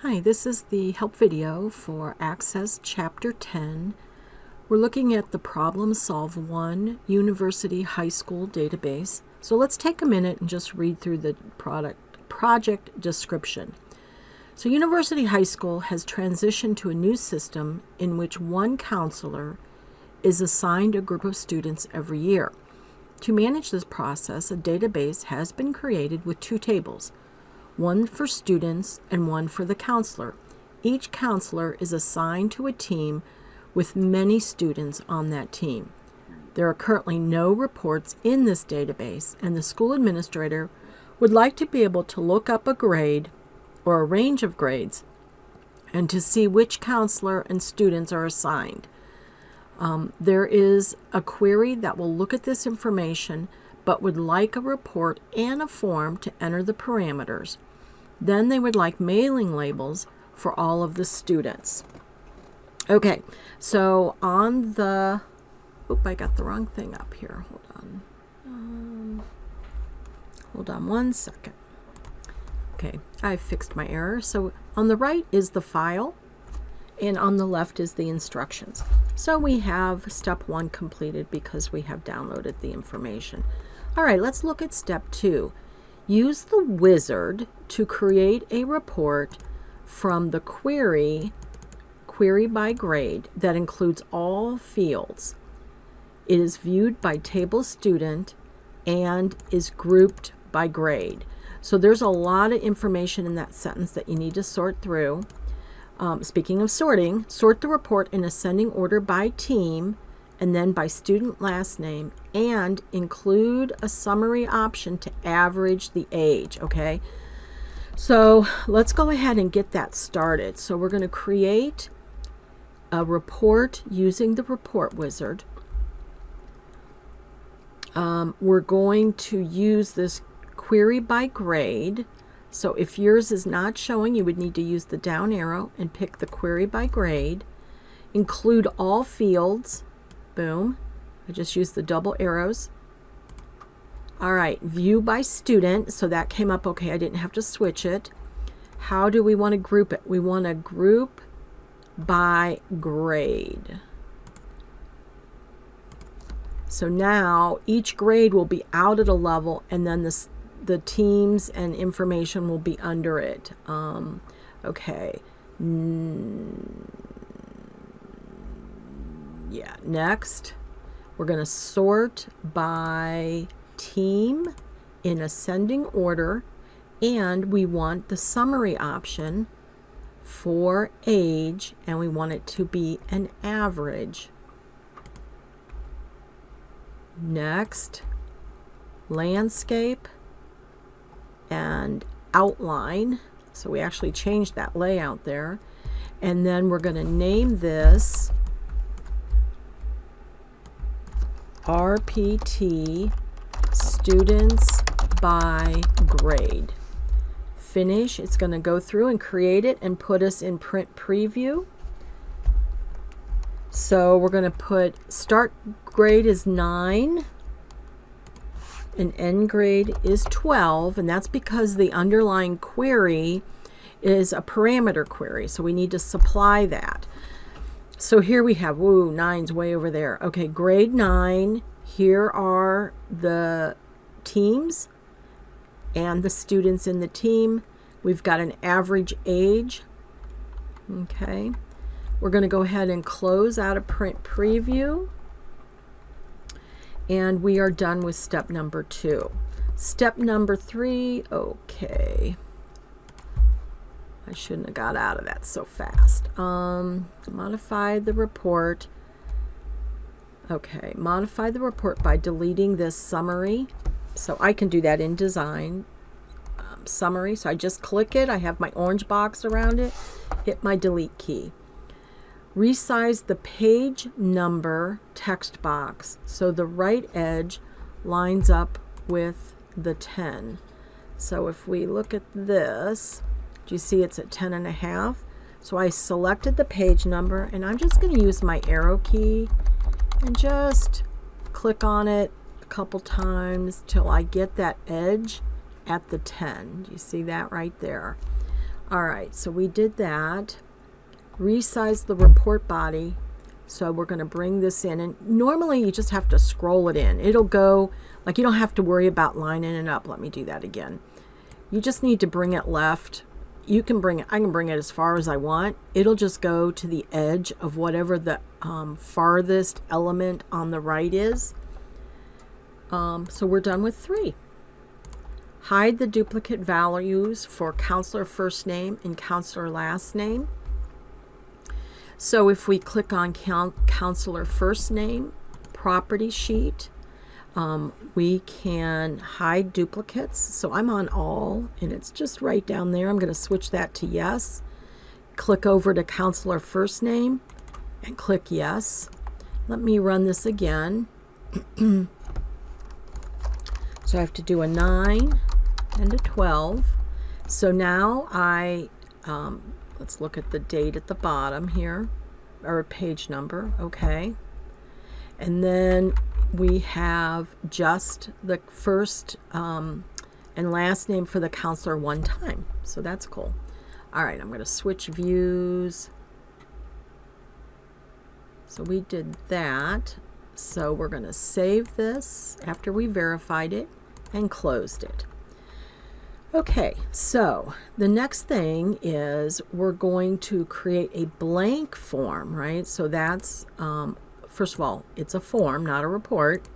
Hi, this is the help video for Access Chapter 10. We're looking at the ProblemSolve1 University High School database. So let's take a minute and just read through the project description. So University High School has transitioned to a new system in which one counselor is assigned a group of students every year. To manage this process, a database has been created with two tables, one for students and one for the counselor. Each counselor is assigned to a team with many students on that team. There are currently no reports in this database, and the school administrator would like to be able to look up a grade or a range of grades and to see which counselor and students are assigned. There is a query that will look at this information but would like a report and a form to enter the parameters. Then they would like mailing labels for all of the students. Okay, so on the, I got the wrong thing up here. Hold on 1 second. Okay, I fixed my error. So on the right is the file, and on the left is the instructions. So we have step 1 completed because we have downloaded the information. All right, let's look at step 2. Use the wizard to create a report from the query by grade that includes all fields. It is viewed by table student and is grouped by grade. So there's a lot of information in that sentence that you need to sort through. Speaking of sorting, sort the report in ascending order by team and then by student last name, and include a summary option to average the age, okay? So let's go ahead and get that started. So we're going to create a report using the report wizard. We're going to use this query by grade. So if yours is not showing, you would need to use the down arrow and pick the query by grade. Include all fields. Boom. I just used the double arrows. All right, view by student. So that came up okay. I didn't have to switch it. How do we want to group it? We want to group by grade. So now each grade will be out at a level, and then the teams and information will be under it. Okay. Yeah, next we're going to sort by team in ascending order, and we want the summary option for age, and we want it to be an average. Next, landscape and outline. So we actually changed that layout there. And then we're going to name this RPT students by grade. Finish. It's going to go through and create it and put us in print preview. So we're going to put start grade is 9 and end grade is 12, and that's because the underlying query is a parameter query, so we need to supply that. So here we have, 9's way over there. Okay, grade 9, here are the teams and the students in the team. We've got an average age. Okay, we're going to go ahead and close out of print preview. And we are done with step number 2. Step number 3, okay. I shouldn't have got out of that so fast. Modify the report. Okay, modify the report by deleting this summary. So I can do that in design. Summary, so I just click it. I have my orange box around it. Hit my delete key. Resize the page number text box so the right edge lines up with the 10. So if we look at this, do you see it's at 10.5? So I selected the page number, and I'm just going to use my arrow key and just click on it couple times till I get that edge at the 10. Do you see that right there? All right, so we did that. Resize the report body. So we're going to bring this in, and normally you just have to scroll it in. It'll go, like, you don't have to worry about lining it up. Let me do that again. You just need to bring it left. You can bring it, I can bring it as far as I want. It'll just go to the edge of whatever the farthest element on the right is. So we're done with 3. Hide the duplicate values for counselor first name and counselor last name. So if we click on counselor first name, property sheet, we can hide duplicates. So I'm on all, and it's just right down there. I'm going to switch that to yes. Click over to counselor first name and click yes. Let me run this again. So I have to do a 9 and a 12. So now let's look at the date at the bottom here, or page number, okay. And then we have just the first and last name for the counselor one time. So that's cool. All right, I'm going to switch views. So we did that. So we're going to save this after we verified it and closed it. Okay, so the next thing is we're going to create a blank form, right? So that's, first of all, it's a form, not a report,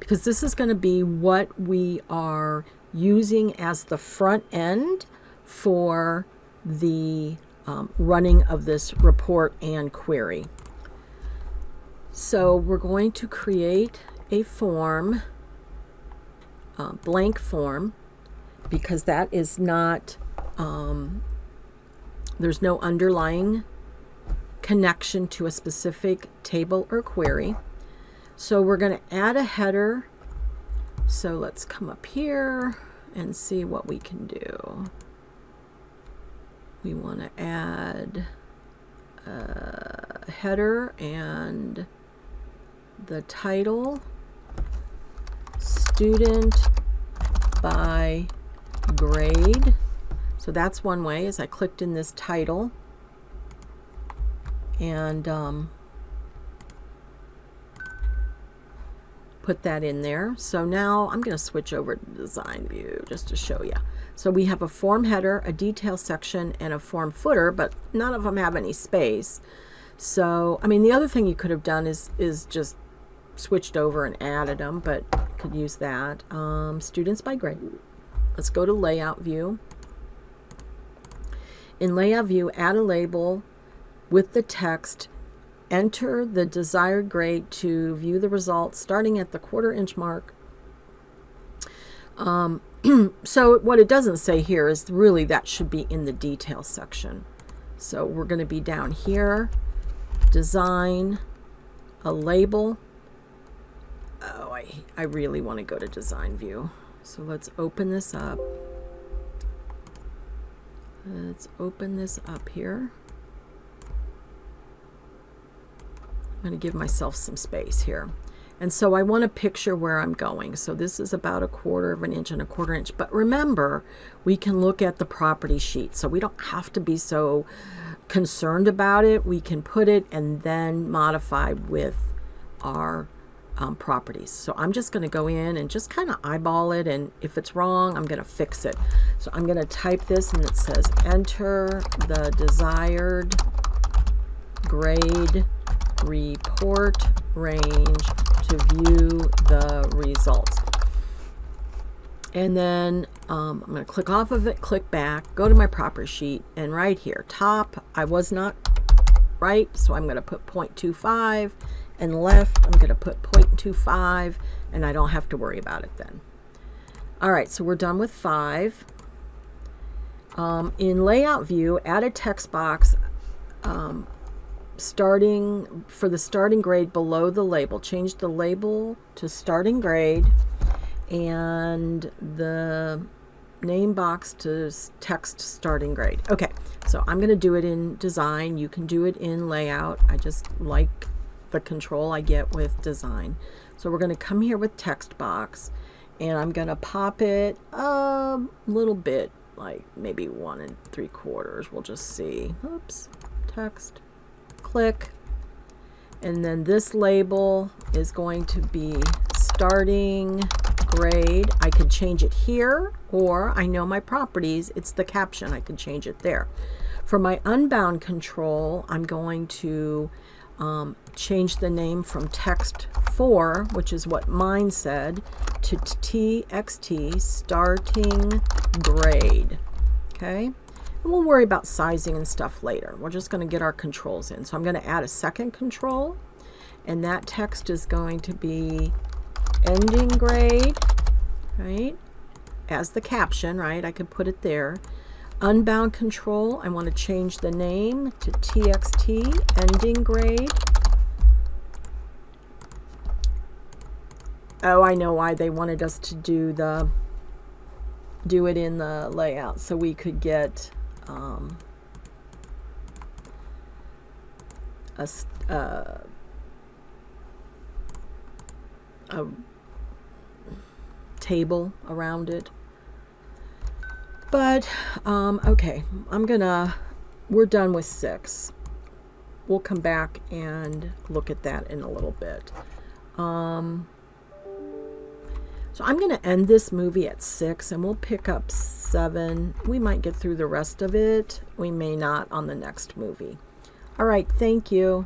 because this is going to be what we are using as the front end for the running of this report and query. So we're going to create a form, blank form, because that is not, there's no underlying connection to a specific table or query. So we're going to add a header. So let's come up here and see what we can do. We want to add a header and the title, student by grade. So that's one way, is I clicked in this title and put that in there. So now I'm going to switch over to design view just to show you. So we have a form header, a detail section, and a form footer, but none of them have any space. So, I mean, the other thing you could have done is just switched over and added them, but could use that. Students by grade. Let's go to layout view. In layout view, add a label with the text. Enter the desired grade to view the results starting at the 1/4 inch mark. So what it doesn't say here is really that should be in the detail section. So we're going to be down here, design, a label. Oh, I really want to go to design view. So let's open this up. Let's open this up here. I'm going to give myself some space here. And so I want to picture where I'm going. So this is about a 1/4 inch and a 1/4 inch. But remember, we can look at the property sheet. So we don't have to be so concerned about it. We can put it and then modify with our properties. So I'm just going to go in and just kind of eyeball it, and if it's wrong, I'm going to fix it. So I'm going to type this, and it says enter the desired grade report range to view the results. And then I'm going to click off of it, click back, go to my property sheet, and right here, top, I was not right, so I'm going to put 0.25, and left, I'm going to put 0.25, and I don't have to worry about it then. All right, so we're done with 5. In layout view, add a text box starting for the starting grade below the label. Change the label to starting grade and the name box to text starting grade. Okay, so I'm going to do it in design. You can do it in layout. I just like the control I get with design. So we're going to come here with text box, and I'm going to pop it a little bit, like maybe 1 3/4. We'll just see. Oops, text, click. And then this label is going to be starting grade. I could change it here, or I know my properties, it's the caption. I could change it there. For my unbound control, I'm going to change the name from text4, which is what mine said, to txt, starting grade. Okay? And we'll worry about sizing and stuff later. We're just going to get our controls in. So I'm going to add a second control, and that text is going to be ending grade, right? As the caption, right? I could put it there. Unbound control, I want to change the name to txt, ending grade. Oh, I know why they wanted us to do it in the layout, so we could get a table around it. But okay, we're done with 6. We'll come back and look at that in a little bit. So I'm going to end this movie at 6, and we'll pick up 7. We might get through the rest of it. We may not on the next movie. All right, thank you.